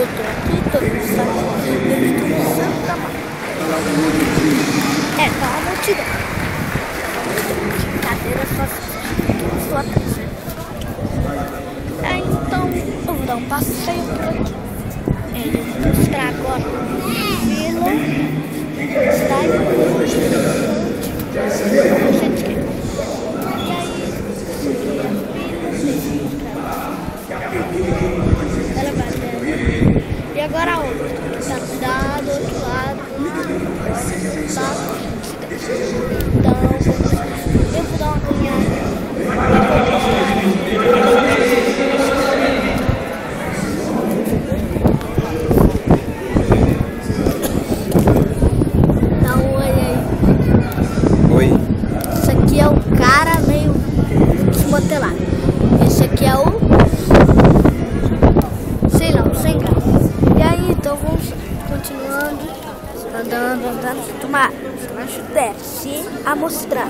eu tô aqui, todo mundo sabe. Eu estou em Santa Maria. Tá uma multidão. Cadeira só sua atenção. Então eu vou dar um passeio por aqui. Eu vou mostrar agora a vila. Está aí. E agora a outra? Tá do outro lado. Então eu vou dar uma caminhada. Dá um oi aí. Oi. Esse aqui é o cara meio desmantelado. Esse aqui é o... sei lá, o sem graça. E aí, então vamos continuando. Andando. Tomar desce a mostrar.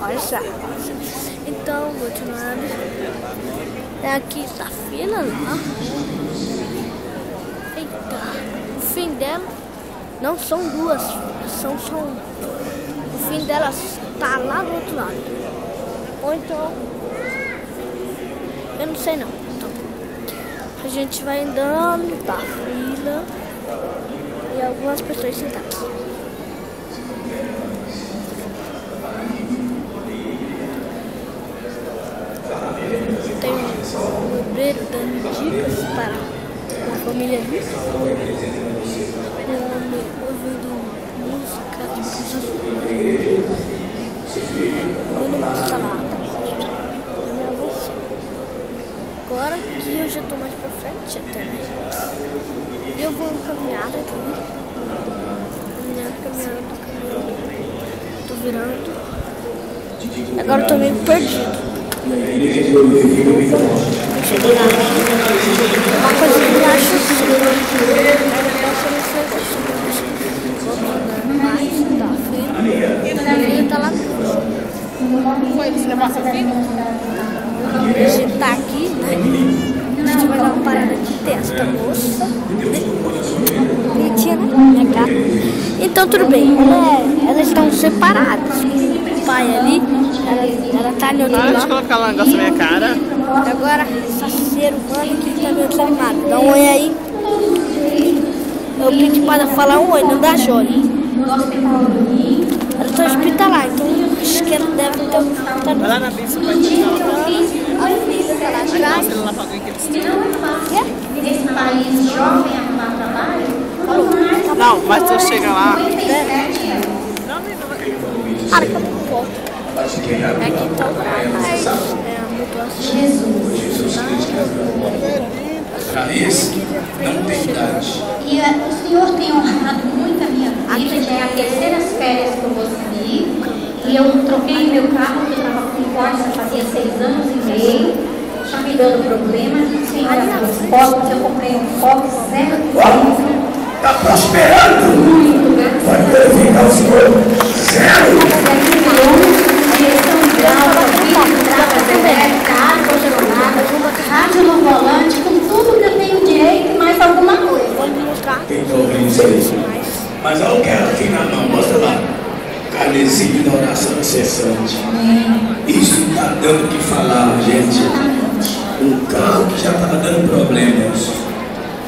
Olha só. Então, continuando. Aqui tá a fila lá. Eita. O fim dela não são duas, são só uma. O fim dela tá lá do outro lado. Ou então, eu não sei não. Então, a gente vai andando, tá a fila e algumas pessoas sentadas. Tem um obreiro dando dicas para uma família rica. Um homem ouvindo música de dando uma salada. Agora que eu já tô mais pra frente até. Eu vou caminhar aqui. Caminhando. Tô virando. Agora eu tô meio perdido. Cheguei lá. Uma coisa que eu acho assim. Mais da fila. A filha tá lá. Foi, você levou seu filho? A gente tá aqui, né? A gente vai dar uma parada de testa, moça. Bonitinha, né? Minha cara. Então tudo bem. Elas estão separadas. O pai ali, ela tá ali outro Deixa eu lado. colocar lá um negócio na minha cara. Agora, essa ser humano que tá meio desanimado. Dá um oi aí. Eu pedi para falar um oi, não dá joia. Ela tá hospitalar, então acho que ela deve ter um... Vai lá na pista, vai ter A filha tá lá atrás. lá pra alguém que eles têm. Nesse país jovem arrumar trabalho, Não, mas tu chega lá. Cara, acabou um pouco. Aqui tá o cara, mas é a mudança. Raiz não tem idade. e o senhor tem honrado muito a minha vida, já é a terceira férias que eu vou seguir, e eu troquei meu carro, que eu estava com Corsa fazia 6 anos e meio, está me dando problema, o senhor abriu Focus, eu comprei um Focus 0 quilômetro. Está prosperando. Muito, Vai verificar o senhor zero. direção hidráulica, trava elétrica, ar-condicionado, rádio no volante, com tudo que eu tenho direito e mais alguma coisa. Vou lhe mostrar. Quem está ouvindo isso aí? Mas olha o que ela tem na mão, mostra lá. Carnezinho da oração incessante. Isso está dando o que falar, gente. Um carro que já estava dando problemas.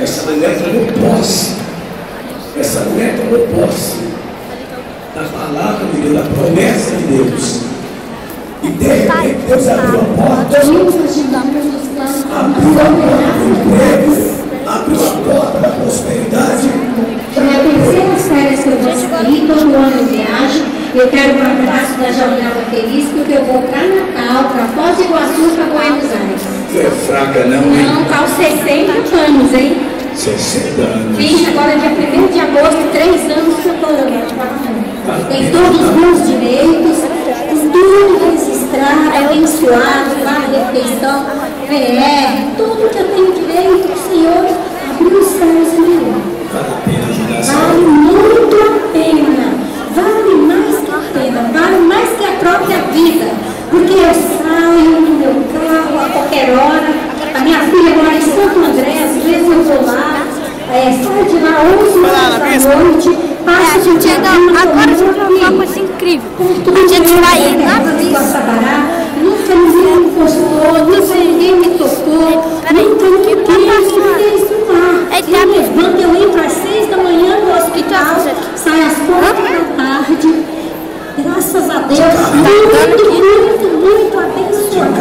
Essa mulher tomou posse. Essa mulher tomou posse da palavra de Deus, da promessa de Deus. E de repente Deus abriu a porta, abriu a porta do emprego, abriu a porta da prosperidade. Já é a terceira férias que eu vou seguir, todo ano eu viajo. Eu quero um abraço da Jornada Feliz, porque eu vou para Natal, para Foz do Iguaçu, para Buenos Aires. Tu é fraca não, hein? Não, tá aos 60 anos, hein? 60 anos. Fiz agora dia 1º de agosto, 3 anos que eu estou tem todos os meus direitos, tudo registrado, abençoado, vale refeição, PR, tudo que eu tenho direito, o Senhor abriu os céus e me deu. Vale a pena ajudar essa Vale muito a pena, vale mais que a pena, vale mais que a própria vida, porque eu saio no meu carro a qualquer hora, a minha filha mora em Santo André, às vezes eu vou lá, a sai de lá 11 horas da noite, passa a gente ainda, agora a gente vai fazer uma coisa incrível. A gente vai ir na missa. Nunca ninguém me encostou, nunca ninguém me tocou, nunca ninguém fez nada. Eu levanto, eu entro às 6 da manhã no hospital, saio às 4 da tarde. Graças a Deus, muito abençoado.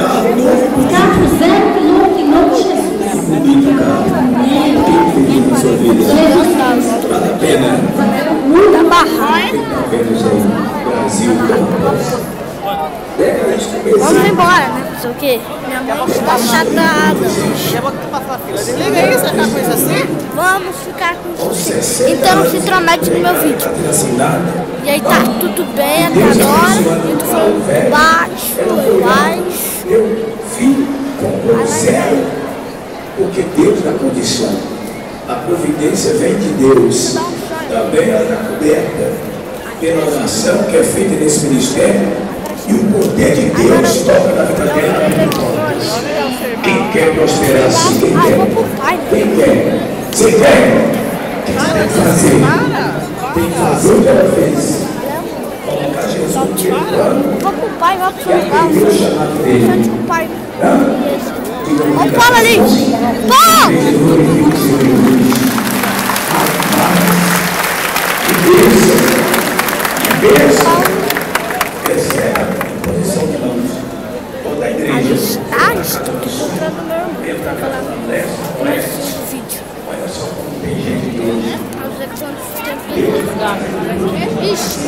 Carro 0 quilômetro em nome de Jesus. Vale a pena. Da barraca. Vamos embora, né? Não sei o quê. Minha mãe está chateada. Liga isso, aquela coisa assim? Vamos ficar com você. Então não se intromete no meu vídeo. E aí tá tudo bem até agora. Eu tô falando baixo. Meu filho comprou zero, porque Deus dá condição. A providência vem de Deus. Também ela está coberta pela oração que é feita nesse ministério. E o poder de Deus toca na vida dela. Quem quer prosperar assim? Quem quer? Quem quer? Você quer? O que você tem que fazer? Tem que fazer o que ela fez. Colocar Jesus no primeiro plano. Vou pro pai, vou pro lugar. E Deus chamar dele. Deixa o pai. Olha o Paulo ali. Paulo! Recebe a posição de mãos. Toda a igreja. Estou encontrando meu irmão. Ele está falando Nesse vídeo. Olha só como tem gente hoje. Ixi,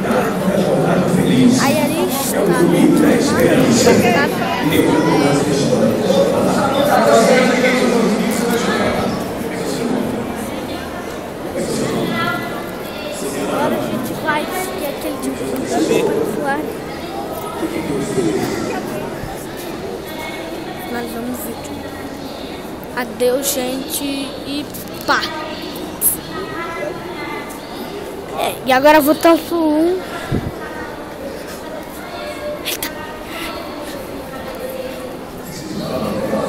Na jornada feliz. aí ali É o bonito da esperança. E depois mudança de história. agora a gente vai seguir aquele tipo de coisa. Finalizamos o vídeo. Adeus, gente, e pá! E agora voltamos pro 1. Eita!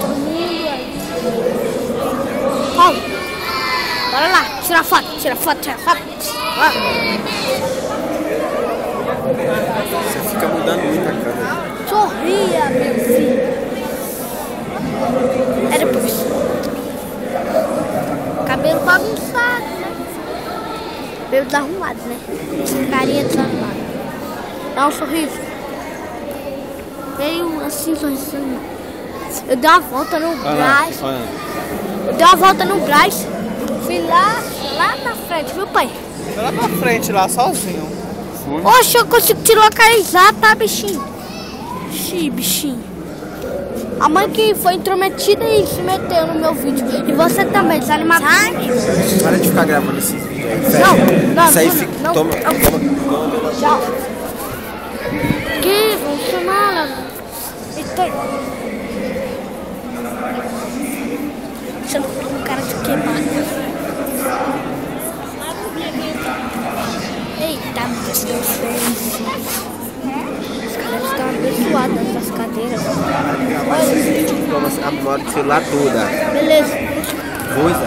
Todo mundo aí. Paulo! Bora lá! Tira foto! Você fica mudando muito a cara. Sorria, meu filho! É depois. Cabelo bagunçado, né? Cabelo desarrumado, né? Carinha desarrumada. Dá um sorriso. Meio assim, sorrisinho. Eu dei uma volta no Brás. Eu dei uma volta no Brás. Fui lá na frente, viu, pai? Foi lá pra frente, lá, sozinho. Oxe, eu consigo te localizar, tá, bichinho? Ixi, bichinho. A mãe que foi intrometida e se meteu no meu vídeo. E você também, desanimado. Para de ficar gravando esse vídeo aí. Não, isso aí fica. não. Toma. Tchau. Que vamos chamar ela. Deixa eu um cara de queimado. Eita, meu Deus. Os caras estão abençoados nessas cadeiras. Toma a memória do celular toda. Beleza. Coisa.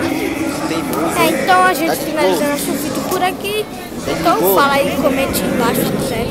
Tem coisa. Então a gente Tá de finaliza boa. nosso vídeo por aqui. Tá de Então boa. fala aí, comente embaixo se quiser.